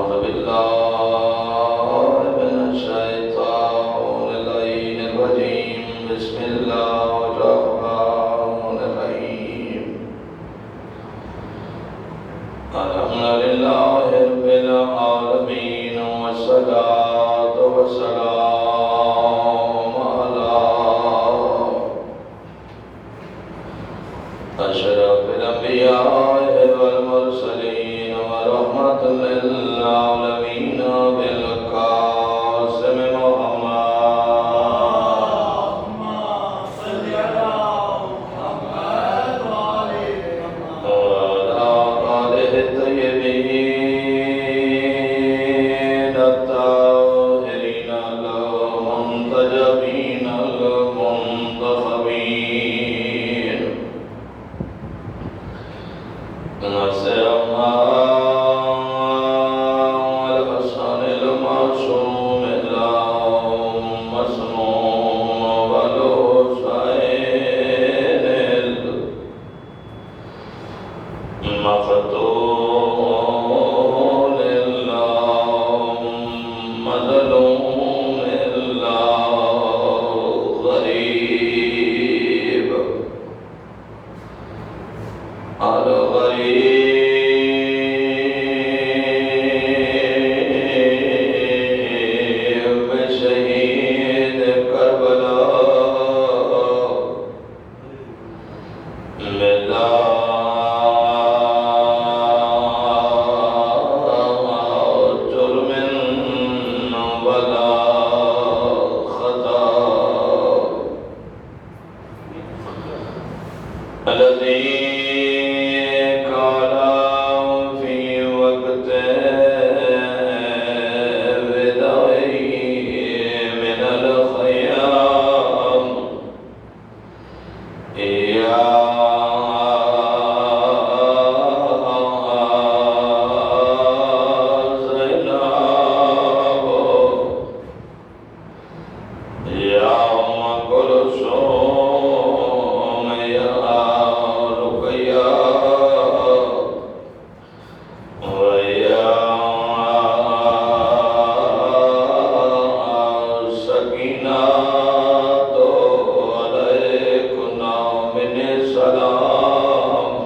أعوذ بالله من الشيطان اللعين الرجيم بسم الله الرحمن الرحيم الحمد لله رب العالمين والصلاة والسلام على أشرف الأنبياء والمرسلين ورحمة للعالمين بالقاسم محمد اللهم صل على محمد وعلى آله الطيبين الطاهرين المنتجبين المنتخبين وسلم على الحسن المعصوم المسموم والحسين المقتول المظلوم الغريب الغريب شهيد كربلاء بلا جرم ولا خطأ الذي قال في وقت وداعه من الخيام يا زينب يا أم كلثوم يا رقية ويا سكينة عليكن من السلام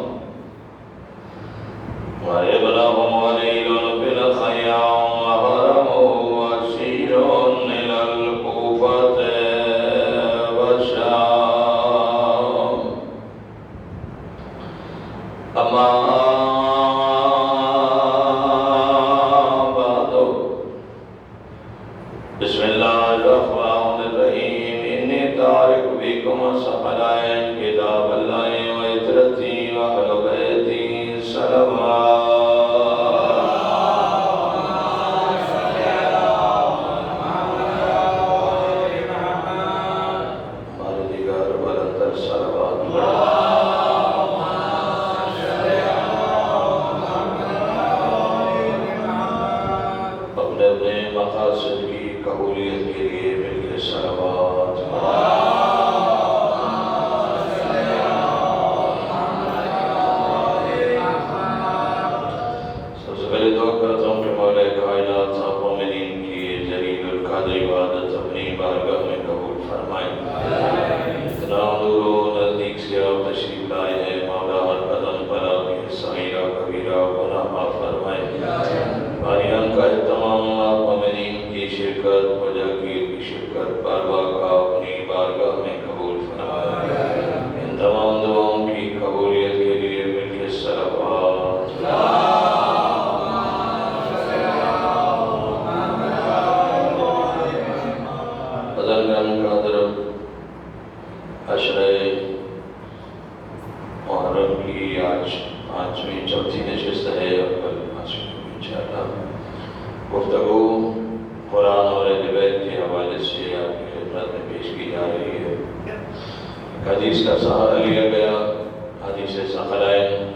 وابنهم وليد في الخيام وهرمه وسير إلى الكوفة والشام أما بعد بسم الله الرحمن الرحيم إني تارك بكم الثقلين كتاب الله وعترتي وأهل بيتي صلوات ہمارے دیگر بلندر صلوات اپنے اپنے مقاصد کی قبولیت کے لیے مل کے صلوات سب سے پہلے دعا کرتا ہوں کہ مولا کائنات آپ مومنین کی جلیل القدر عبادت اپنی بارگاہ میں قبول فرمائیں اتنا دور و نزدیک سے آپ تشریف لائے ہیں مولا ہر قدم پر آپ کی صغیرہ کبیرہ گناہ معاف فرمائیں بانیان کا اہتمام آپ مومنین کی شرکت مجاہدین کی شرکت بارگاہ کا اپنی بارگاہ میں قبول فرمائیں ان تمام دعاؤں کی قبولیت کے لیے مل کے صلوات بزرگان قادر عشرہ محرم کی آج پانچویں چوتھی نشست ہے اور کل پانچویں انشاءاللہ گفتگو قرآن اور اہل بیت کے حوالے سے آپ کی خدمت میں پیش کی جا رہی ہے ایک حدیث کا سہارا لیا گیا حدیث ثقلین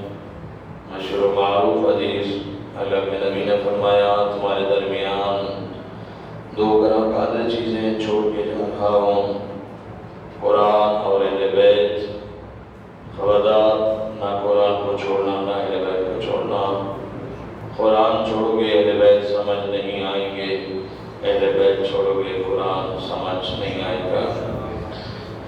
مشہور و معروف حدیث اللہ کے نبی نے فرمایا تمہارے درمیان دو گراں قادر چیزیں چھوڑ کے جا رہا ہوں قرآن اور اہل بیت خبردار نہ قرآن کو چھوڑنا نہ اہل بیت کو چھوڑنا قرآن چھوڑو گے اہل بیت سمجھ نہیں آئیں گے، اہل بیت چھوڑو گے قرآن سمجھ نہیں آئے گا۔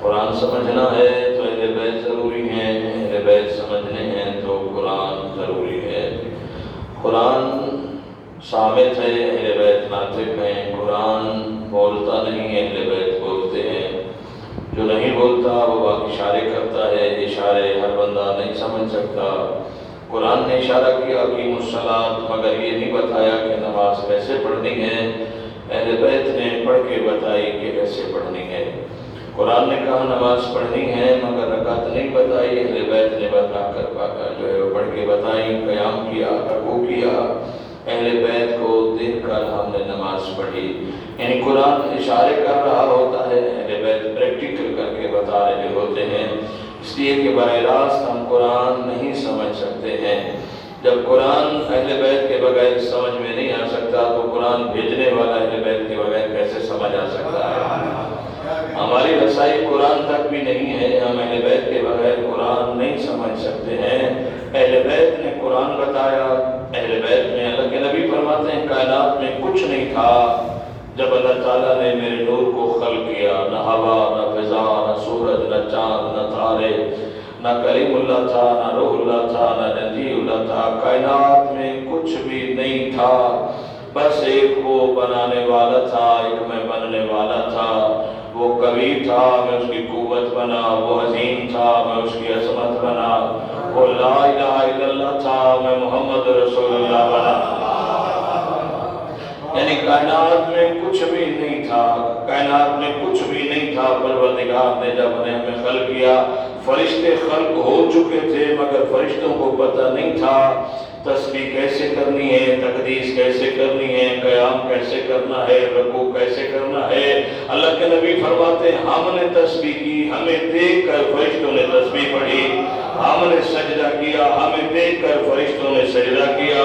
قرآن سمجھنا ہے تو اہل بیت ضروری ہے، اہل بیت سمجھنے ہیں تو قرآن ضروری ہے۔ قرآن ثابت ہے، اہل بیت ناطق ہیں، قرآن بولتا نہیں ہے، اہل بیت بولتے ہیں۔ جو نہیں بولتا وہ اشارے کرتا ہے، اشارے ہر بندہ نہیں سمجھ سکتا۔ قرآن نے اشارہ کیا کہ الصلاۃ، مگر یہ نہیں بتایا کہ نماز کیسے پڑھنی ہے، اہل بیت نے پڑھ کے بتائی کہ کیسے پڑھنی ہے۔ قرآن نے کہا نماز پڑھنی ہے مگر رکعت نہیں بتائی، اہل بیت نے بتا کر جو ہے وہ پڑھ کے بتائی، قیام کیا، رکوع کیا، اہل بیت کو دیکھ کر ہم نے نماز پڑھی۔ یعنی قرآن اشارے کر رہا ہوتا ہے، اہل بیت پریکٹیکل کر کے بتا رہے ہوتے ہیں، اس لیے کہ براہ راست ہم قرآن نہیں سمجھ سکتے ہیں۔ جب قرآن اہل بیت کے بغیر سمجھ میں نہیں آ سکتا تو قرآن بھیجنے والا اہل بیت کے بغیر کیسے سمجھ آ سکتا ہے؟ ہماری رسائی قرآن تک بھی نہیں ہے، ہم اہل بیت کے بغیر قرآن نہیں سمجھ سکتے ہیں۔ اہل بیت نے قرآن بتایا، اہل بیت میں اللہ کے نبی فرماتے ہیں کائنات میں کچھ نہیں تھا جب اللہ تعالیٰ نے میرے نور کو خلق کیا، نہ ہوا، نہ فضا، نہ سورج، نہ چاند، نہ تارے، نہ کلیم اللہ تھا، نہ روح اللہ تھا، نہ نجی اللہ تھا، کائنات میں کچھ بھی نہیں تھا، بس ایک وہ بنانے والا تھا، ایک میں بننے والا تھا، وہ قوی تھا میں اس کی قوت بنا، وہ عظیم تھا میں اس کی عظمت بنا، وہ لا الہ الا اللہ تھا میں محمد رسول اللہ بنا۔ یعنی کائنات میں کچھ بھی نہیں تھا، کائنات میں کچھ بھی نہیں تھا، پروردگار نے جب انہیں ہمیں خلق کیا، فرشتے خلق ہو چکے تھے مگر فرشتوں کو پتہ نہیں تھا تسبیح کیسے کرنی ہے، تقدیس کیسے کرنی ہے، قیام کیسے کرنا ہے، رکوع کیسے کرنا ہے۔ اللہ کے نبی فرماتے ہیں ہم نے تسبیح کی، ہمیں دیکھ کر فرشتوں نے تسبیح پڑھی، ہم نے سجدہ کیا، ہمیں دیکھ کر فرشتوں نے سجدہ کیا،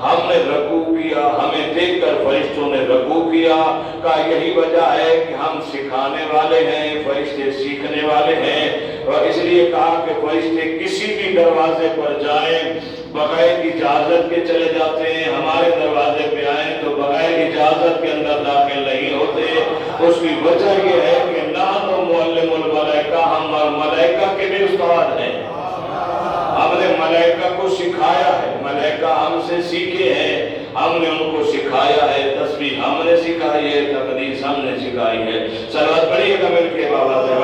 ہم نے رکوع کیا، ہمیں دیکھ کر فرشتوں نے رکوع کیا۔ کا یہی وجہ ہے کہ ہم سکھانے والے ہیں، فرشتے سیکھنے والے ہیں، اور اس لیے کہا کہ فرشتے کسی بھی دروازے پر جائیں بغیر اجازت کے چلے جاتے ہیں، ہمارے دروازے پہ آئیں تو بغیر اجازت کے اندر داخل نہیں ہوتے۔ اس کی وجہ یہ ہے کہ نحن معلم الملائکہ، ہم ملائکہ کے بھی استاد ہیں، ہم نے ملائکہ کو سکھایا ہے، ملائکہ ہم سے سیکھے ہیں، ہم نے ان کو سکھایا ہے، تسبیح ہم نے سکھائی ہے، تقدیس ہم نے سکھائی ہے۔ صلوات پڑھیے گا مل کے بابا سے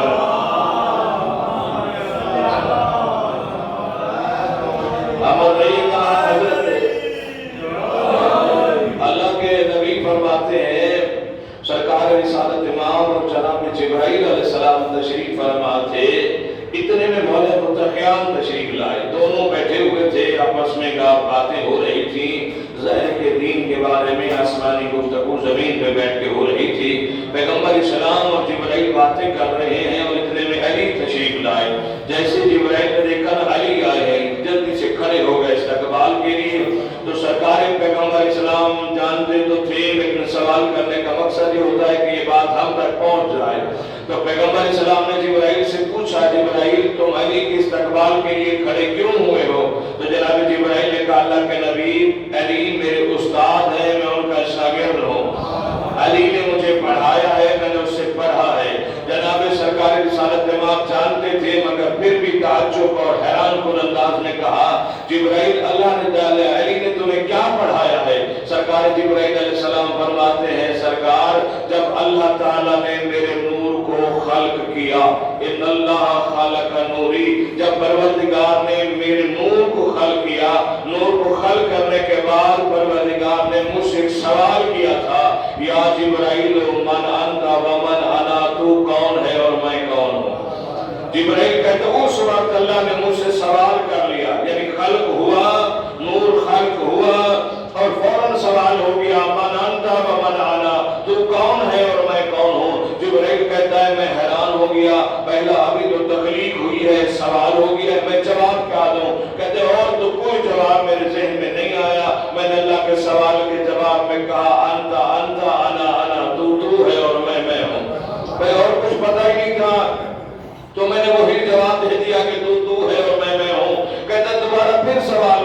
اللہ کے نبی فرماتے ہیں سرکار رسالت امام اور جناب جبرائیل علیہ السلام تشریف فرما تھے، اتنے میں مولا متقیان تشریف لائے، دونوں بیٹھے ہوئے تھے، آپس میں باتیں ہو رہی تھی، ظاہر کے دین کے بارے میں آسمانی گفتگو زمین پہ بیٹھ کے ہو رہی تھی۔ پیغمبر اسلام اور جبرائیل باتیں کر رہے ہیں اور اتنے میں علی تشریف لائے۔ جیسے جبرائیل نے دیکھا علی آئے ہیں، جلدی سے کھڑے ہو گئے استقبال کے لیے۔ تو سرکار پیغمبر اسلام جانتے تو تھے لیکن سوال کرنے کا مقصد یہ ہوتا ہے کہ یہ بات ہم تک پہنچ جائے۔ تو پیغمبر اسلام نے جبرائیل سے پوچھا جبرائیل تم علی کے استقبال کے لیے کھڑے کیوں ہوئے ہو؟ تو جناب جبرائیل نے کہا اللہ کے نبی علی میرے استاد ہیں، میں ان کا شاگرد ہوں، علی نے مجھے پڑھایا ہے، میں نے اس سے پڑھا ہے۔ جناب سرکار رسالت امام جانتے تھے مگر پھر بھی تعجب اور حیران کن انداز میں کہا جبرائیل اللہ نے ڈالے علی نے تمہیں کیا پڑھایا ہے؟ سرکار جبرائیل علیہ السلام فرماتے ہیں سرکار جب اللہ تعالیٰ نے میرے نور کو خلق کیا، ان اللہ خالق نوری، جب پروردگار نے میرے نور کو خلق کیا، نور کو خلق کرنے کے بعد پروردگار نے مجھ سے ایک سوال کیا تھا یا جبرائیل من انت و من انا، تو کون ہے اور میں کون ہوں؟ جبرائیل کہتے اس وقت اللہ نے مجھ سے سوال کر لیا، یعنی خلق ہوا، نور خلق ہوا اور فوراً سوال ہو گیا من انت و من انا، تو کون ہے اور میں کون ہوں؟ جبرائیل کہتا ہے میں حیران ہو گیا، پہلا ابھی تو تخلیق ہوئی ہے، سوال ہو گیا، میں جواب کیا دوں؟ کہتے اور تو کوئی جواب میرے ذہن میں نہیں آیا، میں نے اللہ کے سوال کے جواب میں کہا انت انت انا انا، تو ہے اور میں ہوں، میں اور کچھ پتہ ہی نہیں تھا، تو میں نے وہی جواب دے دیا کہ تو ہے اور میں ہوں۔ کہتا دوبارہ پھر سوال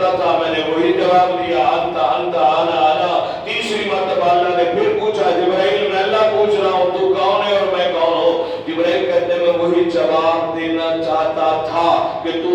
کرتا تھا میں نے وہی جواب دیا انتا انتا انا انا. تیسری مرتبہ اللہ نے پھر پوچھا جبرائیل میں اللہ پوچھ رہا ہوں تو کون ہے اور میں کون ہوں؟ جبرائیل کہتے ہیں میں وہی جواب دینا چاہتا تھا کہ تو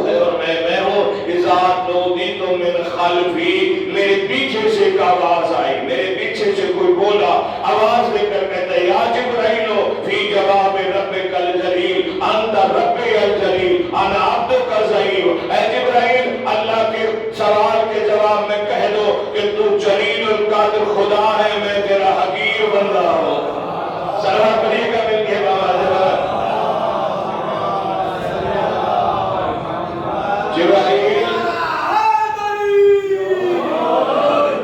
ہے اور میں ہوں. اذا نودیت من خلفی میرے پیچھے سے ایک آواز آئی, میرے پیچھے سے کوئی بولا, آواز دے کر کہتا ہے یا جبرائیل فی جواب ربک الجلیل انت ربی الجلیل انا عبدک الضعیف. اے جبرائیل اللہ کے سوال کے جواب میں کہہ دو کہ تو جلیل القادر خدا ہے, میں تیرا حقیر بندہ ہوں. سلام پڑھیے گا مل کے بابا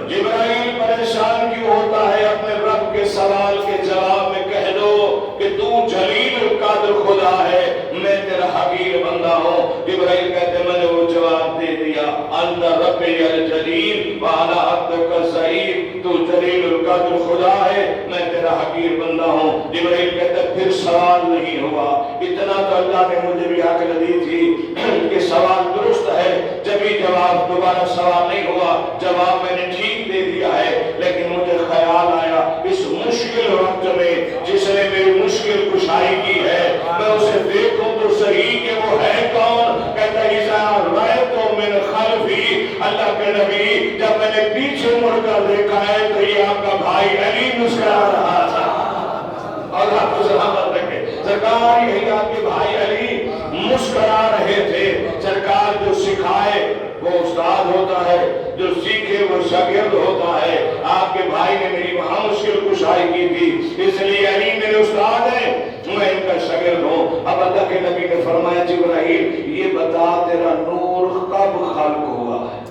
جبرائیل پریشان کیوں ہوتا ہے؟ اپنے رب کے سوال کے جواب میں کہہ دو کہ تو جلیل القادر خدا ہے, میں تیرا حقیر بندہ ہوں. جبرائیل کہتے میں نے وہ جواب دے دیا انت ربی الجلیل وانا عبدک الضعیف. تو جلیل القادر خدا ہے, میں تیرا حقیر بندہ ہوں. جبرائیل کہتے پھر سوال نہیں ہوا. اتنا تو اللہ نے مجھے بھی عقل دی تھی کہ سوال درست ہے, جبھی جواب دوبارہ سوال نہیں ہوا. جواب میں نے ٹھیک دے دیا ہے, لیکن مجھے خیال آیا اس مشکل وقت میں جس نے میری مشکل کشائی کی ہے میں اسے دیکھوں تو صحیح کہ وہ ہے کون. کہتا ہے اذا رأیت من خلفی, اللہ کے نبی جب میں نے پیچھے مڑ کر دیکھا ہے تو یہ آپ کا بھائی علی مسکرا رہا تھا. اور آپ کو سلامت رکھے سرکار, یہی آپ کے بھائی علی مسکرا رہے تھے. سرکار جو سکھائے وہ استاد ہوتا ہے, جو سیکھے وہ شاگرد ہوتا ہے. آپ کے بھائی نے میری وہاں مشکل کشائی کی تھی, اس لیے علی میرے استاد ہیں, میں ان کا شاگرد ہوں. اب اللہ کے نبی نے فرمایا جبرائیل یہ بتا تیرا نور کب خلق ہوا ہے؟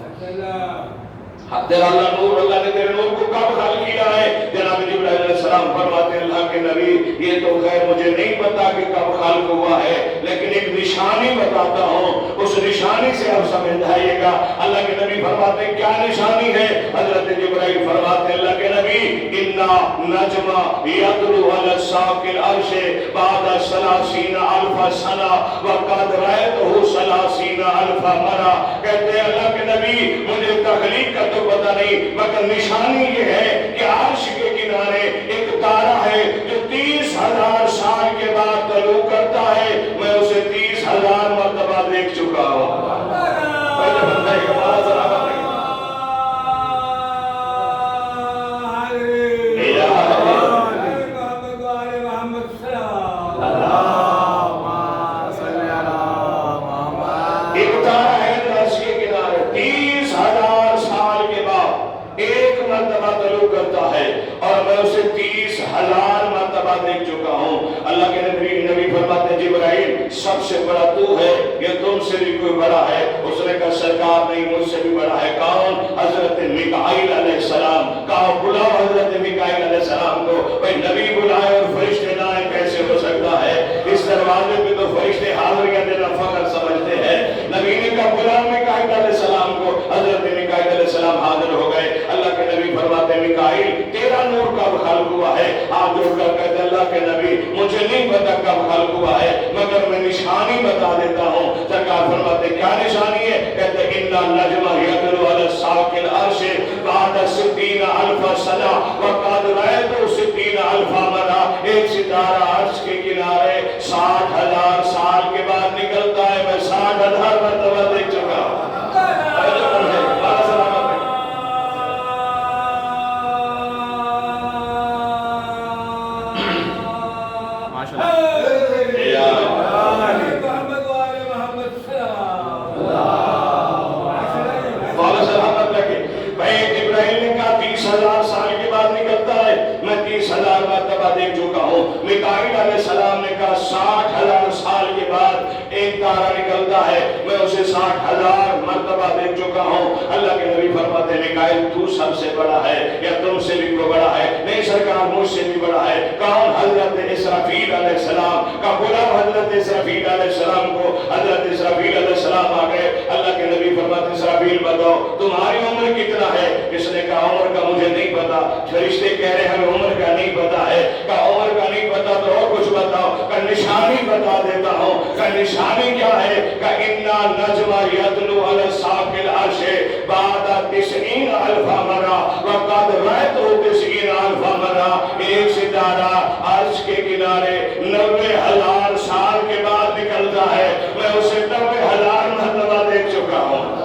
تیرا اللہ نور, اللہ نے تیرے نور کو کب خلق کیا ہے؟ جناب جبرائیل علیہ السلام فرماتے ہیں اللہ کے نبی یہ تو خیر مجھے نہیں پتا کہ کب خلق ہوا ہے, لیکن ایک نشانی بتاتا ہوں, اس نشانی سے آپ سمجھ جائیے گا. اللہ کے نبی فرماتے ہیں کیا نشانی ہے؟ حضرت جبرائیل فرماتے ہیں اللہ کے نبی انا نجم یطلع علی الساق العرش بعد 30,000 سنہ وقد رأیتہ 30,000 مرہ. کہتے ہیں اللہ کے نبی مجھے تخلیق کا تو پتہ نہیں, مگر نشانی یہ ہے کہ عرش کے کنارے ایک تارہ ہے جو 30,000 سال کے بعد طلوع کرتا ہے. میں اسے 30,000 مرتبہ دیکھ چکا ہوں. ایک تارہ ہے جو عرش کے کنارے 30,000 سال کے بعد ایک مرتبہ طلوع کرتا ہے, اور میں اسے 30,000 مرتبہ دیکھ چکا ہوں. اللہ کے نبی فرماتے ہیں جبرائیل سب سے بڑا تو ہے یا تم سے بھی کوئی بڑا ہے؟ اس نے کہا سرکار نہیں مجھ سے بھی بڑا ہے. کون؟ حضرت میکائیل علیہ السلام. کہا بلاؤ حضرت میکائیل علیہ السلام کو. بھئی نبی بلائے اور فرشتے نہ آئے کیسے ہو سکتا ہے؟ اس دروازے پہ تو فرشتے حاضریاں دینا فخر سمجھتے ہیں. نبی نے کہا بلاؤ میکائیل علیہ السلام کو. حضرت میکائیل علیہ السلام حاضر ہو گئے. اللہ کے نبی فرماتے ہیں میکائیل تیرا نور کب خلق ہوا ہے؟ ہاتھ جوڑ کر کہتے اللہ کے نبی مجھے نہیں پتا کب خلق ہوا ہے, مگر میں نشانی بتا دیتا ہوں. سرکار فرماتے کیا نشانی ہے؟ کہتے اِنَّا النَّجْمَ يَطْلُعُ عَلَى السَّاقِ الْعَرْشِ بَعْدَ 60,000 سَنَةٍ وَقَدْ رَأَيْتُ 60,000 مرّة. ایک ستارہ عرش کے کنارے 60,000 سال کے بعد نکلتا ہے. میں 60,000 مرتبہ دیکھ چکا ہوں. دیکھ چکا ہوں. میکائیل علیہ السلام نے کہا 60,000 سال کے بعد ایک تارہ نکلتا ہے, میں اسے 60,000 مرتبہ دیکھ چکا ہوں. اللہ کے نبی فرماتے ہیں میکائیل تو سب سے بڑا ہے یا تم سے بھی کوئی بڑا ہے؟ نہیں سرکار مجھ سے بھی بڑا ہے. کون؟ حضرت اسرافیل علیہ السلام. کا بلاؤ حضرت اسرافیل علیہ السلام کو. حضرت اسرافیل علیہ السلام آ گئے. اللہ کے نبی فرماتے ہیں اسرافیل بتاؤ تمہاری عمر کتنا ہے؟ اس نے کہا عمر کا مجھے نہیں پتا. فرشتے کہہ رہے ہمیں عمر کا نہیں پتا ہے. کا عمر کا نہیں پتا تو اور کچھ بتاؤ. کا نشانی بتا دیتا ہوں. کا نشانی کیا ہے کہ اِنَّا نَجْمَ يَدْلُو عَلَى سَاقِ الْعَرْشِ بَعْدَ 90,000 مرہ وَقَدْ رَأَيْتُهُ 90,000 مرہ۔ ایک ستارہ عرش کے کنارے 90,000 سال کے بعد نکلتا ہے، میں اسے 90,000 مرتبہ دیکھ چکا ہوں۔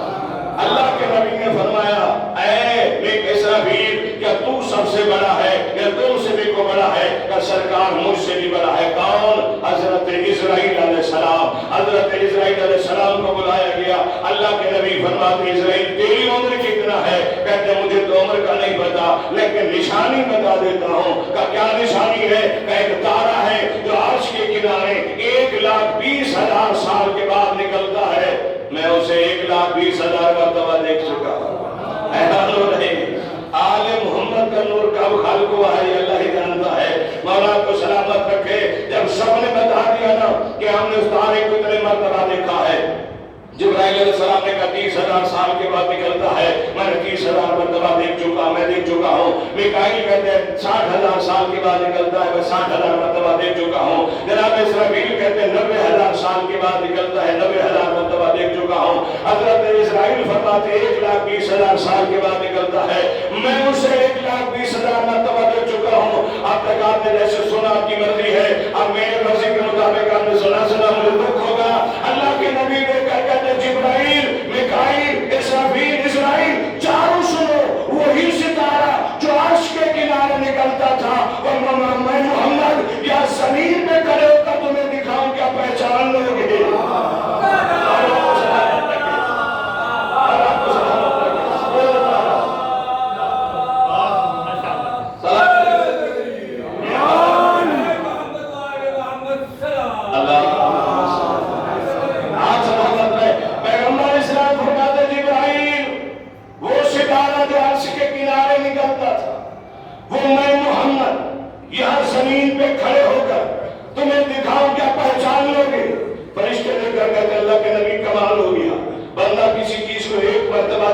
اللہ کے نبی نے فرمایا اے نیک اسرافیل، کیا تو سب سے بڑا ہے یا تم سے بھی کو بڑا ہے؟ کہ سرکار مجھ سے بھی بڑا ہے۔ کون؟ حضرت اسرائیل علیہ السلام۔ حضرت اسرائیل علیہ السلام کو بلایا گیا۔ اللہ کے نبی فرماتے اسرائیل تیری عمر کتنا ہے؟ کہتے مجھے تو عمر کا نہیں پتا، لیکن نشانی بتا دیتا ہوں۔ کہ کیا نشانی ہے؟ کہ ایک تارا ہے جو عرش کے کنارے 1,20,000 سال کے بعد نکلتا ہے، میں اسے 1,20,000 مرتبہ دیکھ چکا ہوں۔ حیران ہو رہے آل محمد کا نور کب خلق ہوا ہے یہ اللہ ہی جانتا ہے۔ مولا کو سلامت رکھے۔ جب سب نے بتا دیا نا کہ ہم نے اس تارے کو اتنے مرتبہ دیکھا ہے، جبرائیل علیہ السلام نے کہا 30,000 سال کے بعد نکلتا ہے، میں نے 30,000 مرتبہ دیکھ چکا، میں دیکھ چکا ہوں۔ میکائیل کہتے ہیں 60,000 سال کے بعد نکلتا ہے، میں 60,000 مرتبہ دیکھ چکا ہوں۔ جناب اسرافیل کہتے ہیں 90,000 سال کے بعد نکلتا ہے، 90,000 مرتبہ دیکھ چکا ہوں۔ حضرت اسرائیل فرماتے 1,20,000 سال کے بعد نکلتا ہے، میں اسے 1,20,000 مرتبہ دیکھ چکا ہوں۔ اب تک آپ نے جیسے سنا آپ کی مرضی ہے، اب میرے مرضی کے مطابق آپ نے سنا مجھے دکھ ہوگا۔ اللہ کے نبی نے کہتے جبرائیل، میکائیل، اسرافیل، اسرائیل چاروں سنو، وہی ستارہ جو عرش کے کنارے نکلتا تھا اور میں محمد یا زمین میں کھڑے ہو کر تمہیں دکھاؤں کیا پہچان لو گے؟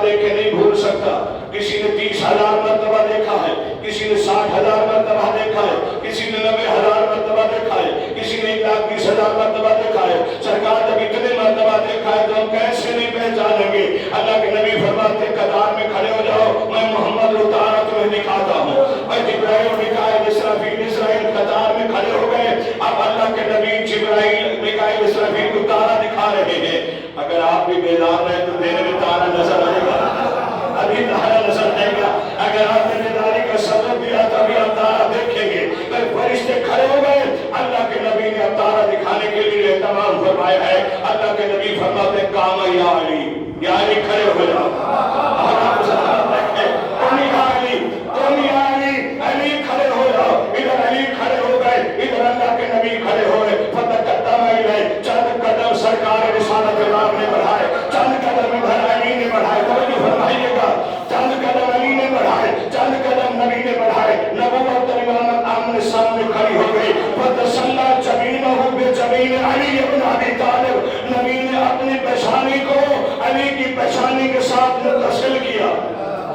دیکھے نہیں بھول سکتا۔ کسی نے 30,000 مرتبہ دیکھا ہے، کسی نے 60,000 مرتبہ دیکھا ہے، کسی نے 90,000 مرتبہ دیکھا ہے، کسی نے 1,20,000 مرتبہ دیکھا ہے۔ سرکار جب اتنے مرتبہ دیکھا ہے تو ہم کیسے نہیں پہچانیں گے؟ اللہ کے نبی فرماتے قطار میں کھڑے ہو جاؤ، میں محمد اتارا تمہیں دکھاتا ہوں۔ اور جبرائیل، میکائیل، اسرافیل، اسرائیل قطار میں کھڑے ہو گئے۔ اب اللہ کے نبی جبرائیل، میکائیل، اسرافیل کو تارا دکھا رہے ہیں۔ اگر آپ بھی بیدار رہے تو دیر میں تارا نظر آئے گا، ابھی تارا نظر آئے گا۔ اگر آپ نے بیداری کا سبب دیا تو ابھی آپ تارا دیکھیں گے۔ فرشتے کھڑے ہو گئے، اللہ کے نبی نے اب تارا دکھانے کے لیے اہتمام فرمایا ہے۔ اللہ کے نبی فرماتے کام یا علی، یا علی کھڑے ہو جاؤ، اور آپ سلام رکھیں، تم یا علی، تم یا علی، علی کھڑے ہو جاؤ۔ ادھر علی کھڑے ہو گئے، ادھر اللہ کے نبی کھڑے ہوئے۔ فتقدم الیہ، چند قدم سرکار رسالت امام نے بڑھائے، چند قدم ادھر علی نے بڑھائے۔ توجہ فرمائیے گا، چند قدم علی نے بڑھائے، چند قدم نبی نے بڑھائے۔ نبوت اور امامت آمنے سامنے کھڑی ہو گئی۔ فتسلی جبینہ بجبین علی ابن ابی طالب، نبی نے اپنی پیشانی کو علی کی پیشانی کے ساتھ متصل کیا۔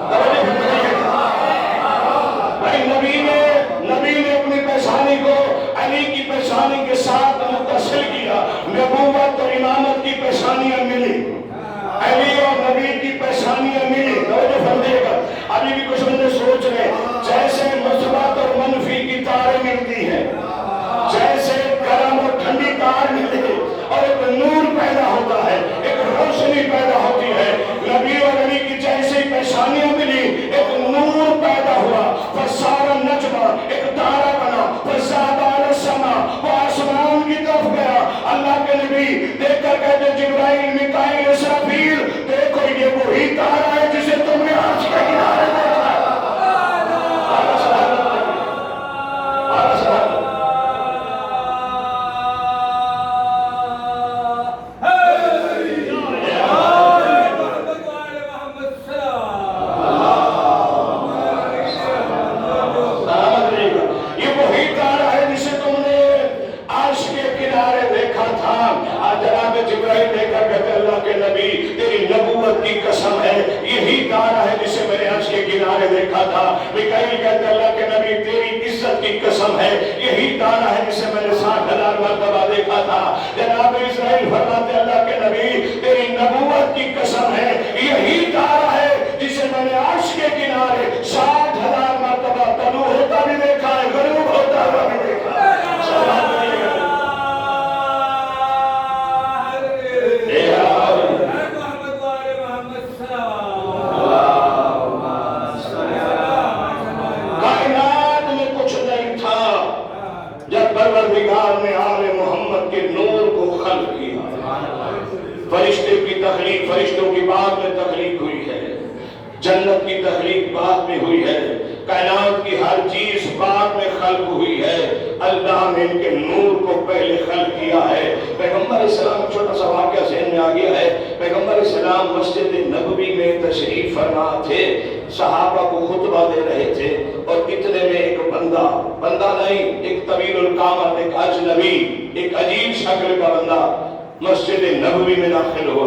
توجہ فرمائیے گا، بھائی نبی نے اپنی پیشانی کو علی کی پیشانی کے ساتھ متصل کیا۔ نبوت اور امامت کی پیشانیاں ملی، علی اور نبی کی پیشانیاں ملی۔ توجہ فرمائیے گا، ابھی بھی کچھ بندے سوچ رہے جیسے مثبت اور منفی کی تاریں ملتی ہیں، جیسے گرم اور ٹھنڈی تار ملتی ہے اور ایک نور پیدا ہوتا ہے، ایک روشنی پیدا ہوتی ہے۔ نبی اور علی کی جیسے پیشانیاں ملی، ایک نور پیدا ہوا، فسارا نجمہ، ایک تارا بنا، فزاد علی السما، وہ آسمان کی طرف گیا۔ اللہ کے نبی دیکھ کر کہتے جبرائیل، میکائیل، اسرافیل، دیکھو یہ وہی تارا ہے جسے تم نے عرش کے کنارے دیکھا۔ نبی تیری نبوت کی قسم ہے یہی تارا ہے جسے میں نے عرش کے کنارے 60,000 مرتبہ طلوع ہوتا بھی دیکھا ہے غروب ہوتا ہوا بھی دیکھا ہے کائنات میں کچھ نہیں تھا جب پروردگار نے آل محمد کے نور کو خلق کیا فرشتے کی تخلیق فرشتوں کی بعد میں تخلیق ہوئی ہے جنت کی تخلیق بعد میں ہوئی ہے کائنات کی ہر چیز بعد میں خلق ہوئی ہے اللہ نے ان کے نور کو پہلے خلق کیا ہے پیغمبر علیہ السلام چھوٹا سا واقعہ ذہن میں آ گیا ہے پیغمبر علیہ السلام مسجد نبوی میں تشریف فرما تھے صحابہ کو خطبہ دے رہے تھے اور اتنے میں ایک بندہ نہیں ایک طویل القامت ایک اجنبی ایک عجیب شکل کا بندہ مسجد نبوی میں داخل ہوا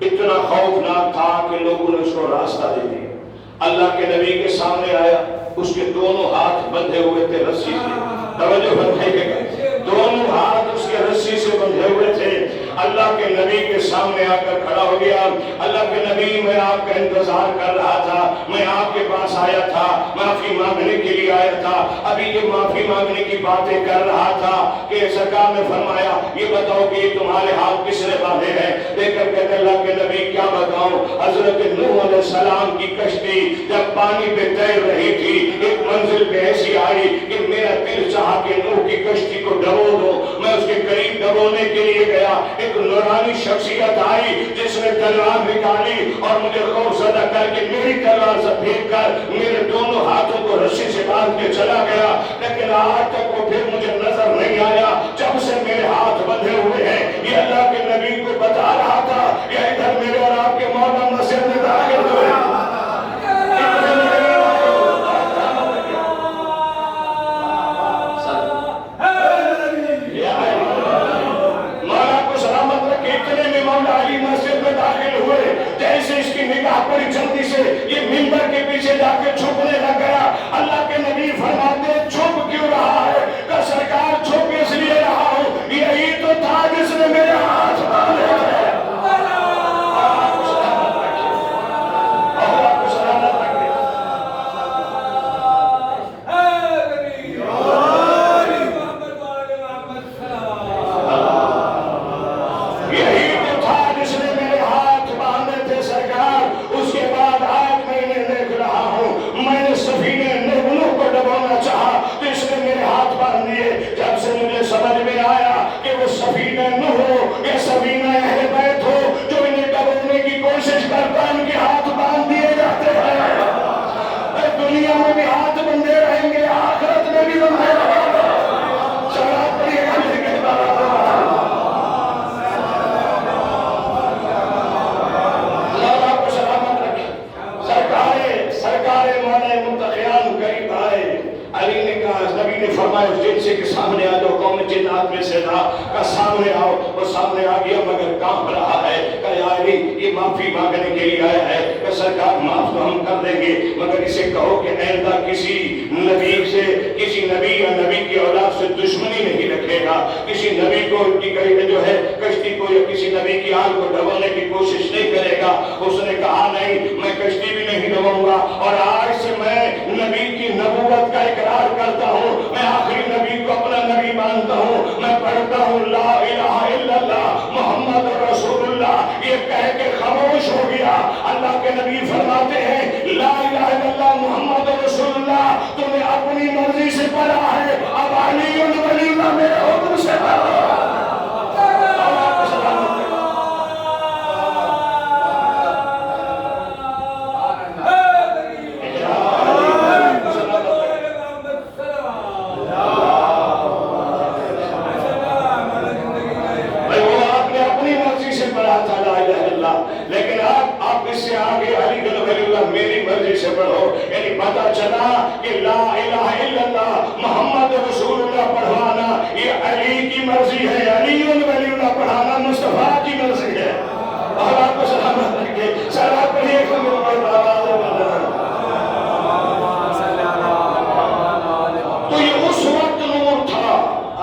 اتنا خوفناک تھا کہ لوگوں نے اس کو راستہ دے دیا اللہ کے نبی کے سامنے آیا اس کے دونوں ہاتھ بندھے ہوئے تھے رسی سے توجہ فرمائیے گا دونوں ہاتھ اس کے رسی سے بندھے ہوئے تھے اللہ کے نبی کے سامنے آ کر کھڑا ہو گیا اللہ کے نبی میں آپ کا انتظار کر رہا تھا میں آپ کے پاس آیا تھا معافی مانگنے کے لیے آیا تھا ابھی یہ معافی مانگنے کی باتیں کر رہا تھا کہ سرکار نے فرمایا یہ بتاؤ کہ یہ تمہارے ہاتھ کس نے باندھے ہیں دیکھ کر کہتے اللہ کے نبی کیا بتاؤں حضرت نوح علیہ السلام کی کشتی جب پانی پہ تیر رہی تھی ایک منزل پہ ایسی آئی کہ میرا دل چاہا کہ نوح کی کشتی کو ڈبو دو میں اس کے قریب ڈبونے کے لیے گیا ایک نورانی شخصیت آئی جس نے تلوار نکالی اور مجھے خوف زدہ کر کے میری تلوار سے پھینک کر میرے دونوں ہاتھوں کو رسی سے باندھ کے چلا گیا لیکن آج تک وہ پھر مجھے نظر نہیں آیا جب سے میرے ہاتھ بندھے ہوئے ہیں یہ اللہ کے نبی کو بتا رہا تھا یا ادھر میرے اور آپ کے مولا مسجد میں داخل ہوئے جیسے اس کی نگاہ پڑی جلدی سے یہ منبر کے پیچھے جا کے چھپنے لگ گیا اللہ کے نبی فرماتے چھپ کیوں رہا ہے کہ سرکار چھپ اس لیے رہا ہوں یہی تو تھا جس نے میرے ہاتھ باندھے تھے معافی مانگنے کے لیے آیا ہے کہ سرکار معاف تو ہم کر دیں گے مگر اسے کہو کہ آئندہ کسی نبی یا نبی کی اولاد سے دشمنی نہیں رکھے گا کسی نبی کو جو ہے کشتی کو یا کسی نبی کی آگ کو ڈبونے کی کوشش نہیں کرے گا اس نے کہا نہیں میں کشتی بھی نہیں ڈبوں گا اور آج سے میں نبی کی نبوت کا اقرار کرتا ہوں میں آخری نبی کو اپنا نبی مانتا ہوں میں پڑھتا ہوں لا الہ الا اللہ محمد رسول اللہ یہ کہہ کے خاموش ہو گیا اللہ کے نبی فرماتے ہیں لا الہ الا اللہ محمد رسول اللہ تم نے اپنی مرضی سے پڑھا ہے اب علی ولی اللہ میرے حکم سے پڑھو لیکن آپ اس سے آگے علی ولی اللہ میری مرضی سے پڑھو یعنی پتا چلا کہ لا الہ الا اللہ محمد رسول اللہ پڑھوانا یہ علی کی مرضی ہے علی ولی اللہ پڑھانا مصطفیٰ کی مرضی ہے اور آپ کو سلامت رکھے سلام پڑھیے تو یہ اس وقت نور تھا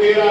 13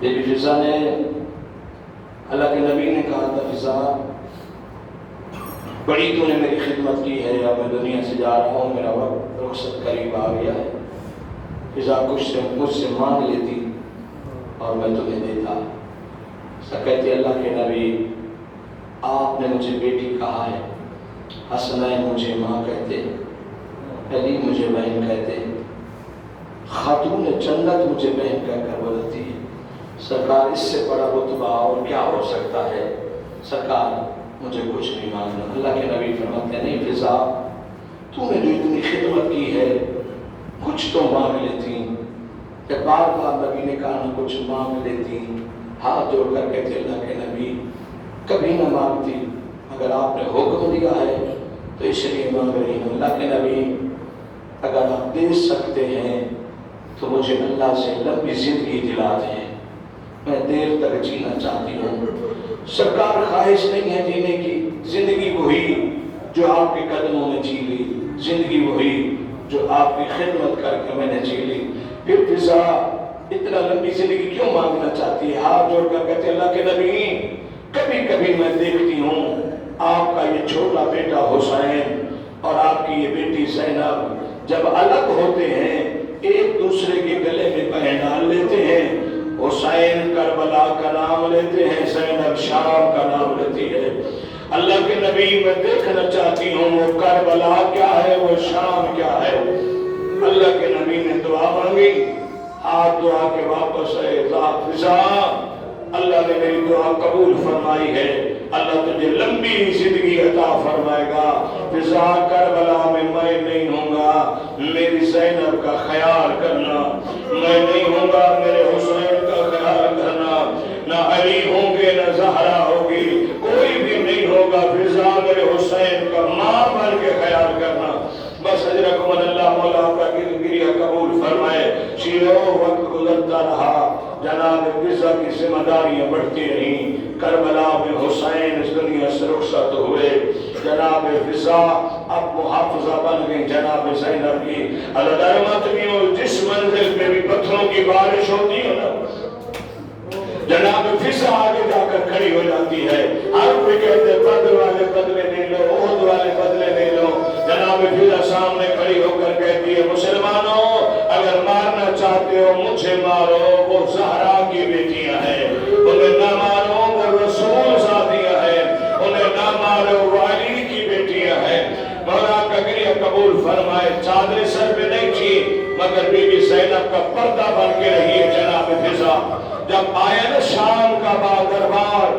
بی بی فضا نے، اللہ کے نبی نے کہا تھا فضا بڑی تو نے میری خدمت کی ہے، اب میں دنیا سے جا رہا ہوں، میرا وقت رخصت قریب آ گیا ہے، فضا مجھ سے مانگ لیتی اور میں تمہیں دیتا۔ کہتے اللہ کے نبی آپ نے مجھے بیٹی کہا ہے، حسنین مجھے ماں کہتے، علی مجھے بہن کہتے، خاتون جنت مجھے بہن کہہ کر بولتی ہے۔ سرکار اس سے بڑا رتبہ اور کیا ہو سکتا ہے؟ سرکار مجھے کچھ نہیں مانگنا۔ اللہ کے نبی فرماتے ہیں نہیں فضا، تو نے جو اتنی خدمت کی ہے کچھ تو مانگ لیتی۔ کہ بار بار نبی نے کہا نہ کچھ مانگ لیتی، ہاتھ جوڑ کر کہتے اللہ کے نبی کبھی نہ مانگتی، اگر آپ نے حکم دیا ہے تو اس لیے مانگ رہی ہوں۔ اللہ کے نبی اگر آپ دے سکتے ہیں تو مجھے اللہ سے لمبی زندگی دلا دیں، میں دیر تک جینا چاہتی ہوں۔ سرکار خواہش نہیں ہے جینے کی، زندگی وہی جو آپ کے قدموں میں جی لی، زندگی وہی جو آپ کی خدمت کر کے میں نے جی لی۔ پھر فضا اتنا لمبی زندگی کیوں مانگنا چاہتی ہے؟ ہاتھ جوڑ کر کہتے اللہ کے نبی کبھی کبھی میں دیکھتی ہوں آپ کا یہ چھوٹا بیٹا حسین اور آپ کی یہ بیٹی زینب جب الگ ہوتے ہیں ایک دوسرے کے گلے میں پہ ڈال لیتے ہیں، حسین کربلا کا نام لیتے ہیں، زینب شام کا نام لیتی ہے۔ اللہ کے نبی میں دیکھنا چاہتی ہوں وہ کربلا کیا ہے، وہ شام کیا ہے۔ اللہ کے نبی نے دعا مانگی، ہاتھ دعا کے واپس ہے، فضا اللہ نے میری دعا قبول فرمائی ہے، اللہ تجھے لمبی زندگی عطا فرمائے گا۔ فضا کربلا میں نہیں ہوں گا، میری زینب کا خیال کرنا، میں نہیں ہوں گا میرے حسین کا خیال کرنا، نہ علی ہوں گے نہ زہرا ہوگی، کوئی بھی نہیں ہوگا، فضا میرے حسین کا ماں بن کے خیال کرنا۔ بس اجرکم اللہ مولا کا گریہ قبول فرمائے۔ شیعو وقت گزرتا رہا، جناب فضا کی ذمہ داریاں بڑھتی رہیں، کربلا میں حسین اس دنیا سے رخصت ہوئے، جناب فضا اب محافظہ بن گئی جناب زینب کی۔ اللہ درماتمیوں جس منزل میں بھی پتھروں کی بارش ہوتی ہے نا، جناب فضا آگے جا کر کھڑی ہو جاتی ہے، ہر کوئی کہتے بدر والے بدلے لے لو، احد والے بدلے لے لو، جناب فضا سامنے کھڑی ہو کر کہتی ہے مسلمانوں اگر مارنا چاہتے ہو مجھے مارو، وہ زہرا کی بیٹیاں ہیں، انہیں نہ مارو، وہ رسول زادیاں ہیں، انہیں نہ مارو، وہ علی کی بیٹیاں ہیں۔ مولا کا گریہ قبول فرمائے، چادر سر پہ نہیں تھی مگر بی بی زینب کا پردہ بن کے رہی ہے جناب فضا۔ جب آیا نا شام کا دربار،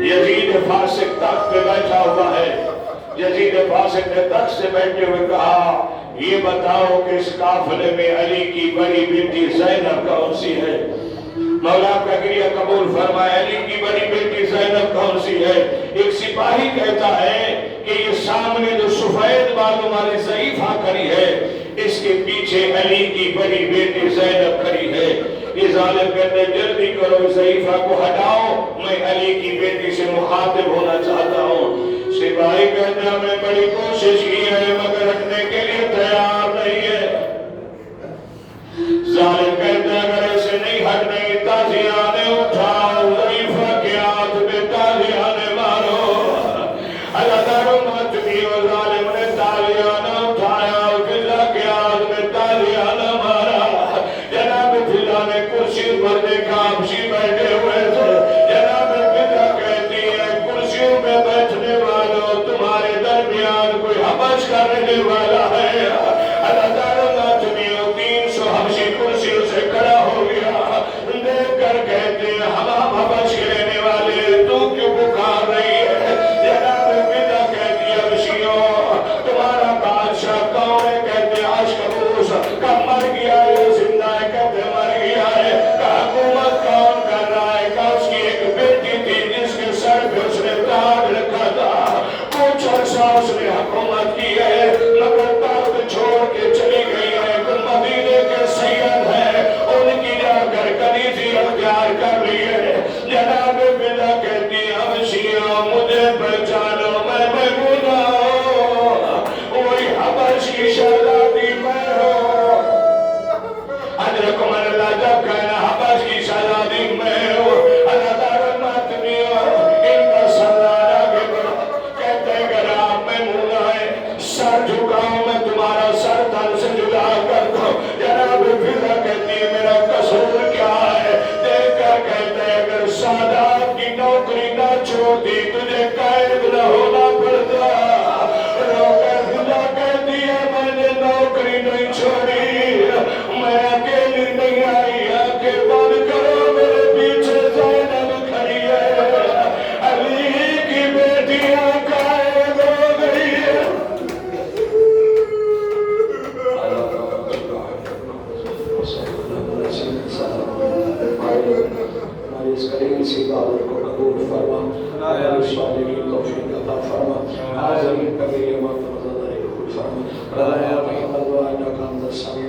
یزید فاسق تخت پہ بیٹھا ہوا ہے، یزید فاسق نے تخت سے بیٹھے ہوئے کہا یہ بتاؤ کہ اس قافلے میں علی کی بڑی بیٹی زینب کون سی ہے؟ مولا کا گریہ قبول فرمائے، علی کی بڑی بیٹی زینب کون سی ہے؟ ایک سپاہی کہتا ہے کہ یہ سامنے جو سفید بالوں والی ضعیفہ کھڑی ہے اس کے پیچھے علی کی بڑی بیٹی زینب کھڑی ہے۔ یہ ظالم کہتے ہیں جلدی کرو ضعیفہ کو ہٹاؤ، میں علی کی بیٹی سے مخاطب ہونا چاہتا ہوں۔ سپاہی کہتے ہیں ہمیں بڑی کوشش کی ہے مگر ہٹنے کے لیے تیار نہیں ہے۔ ظالم کہتے ہیں اگر ایسے نہیں ہٹنے تازیانے اٹھاؤ، ضعیفہ کے ہاتھ میں تازیانے مارو۔ اللہ تعالیٰ ماتمی و ظالم نے تازیانے اٹھایا، فضا کے ہاتھ میں تازیانے مارا۔ جناب فضا نے کرسی پر دیکھا حبشی بیٹھے ہوئے تھے، جناب فضا کہتی ہے کرسیوں میں بیٹھنے والوں تمہارے درمیان کوئی حبش کرنے والا ہے؟ اللہ تعالیٰ ماتمی و 300 حبشی کرسیوں سے کھڑا ہو گیا، دیکھ کر کہتے ہیں ہم حبش کے رہنے والے تو کیوں پکار رہی ہے؟ جناب فضا کہتی ہے حبشیوں تمہارا بادشاہ کون ہے؟ کہتے ہیں اشکبوس کا مر گیا ہے زندہ ہے؟ کہتے ہیں مر گیا ہے۔ کہ حکومت کون کر رہا ہے؟ کہ اس کی ایک بیٹی تھی جس کے سر پہ اس نے تاج رکھا تھا، کچھ عرصہ اس نے حکومت کی ہے مگر تخت چھوڑ کے چلی گئی ہے، مدینے کے سید ہیں ان کی جا کر کنیزی اختیار کر لی ہے۔ جناب فضا کہتی ہے حبشیوں مجھے پہچانو میں میمونہ ہوں، وہی حبش کی شہزادی میں ہوں۔ حضرت عمر اللہ جب کہنا حبش اس قلیل سی عبادت کو قبول فرما اے رسالے کی توفیق عطا فرما آج زمین کا بھی امام رضا قبول فرما رضا یا محمد وعلا کا انت السمیع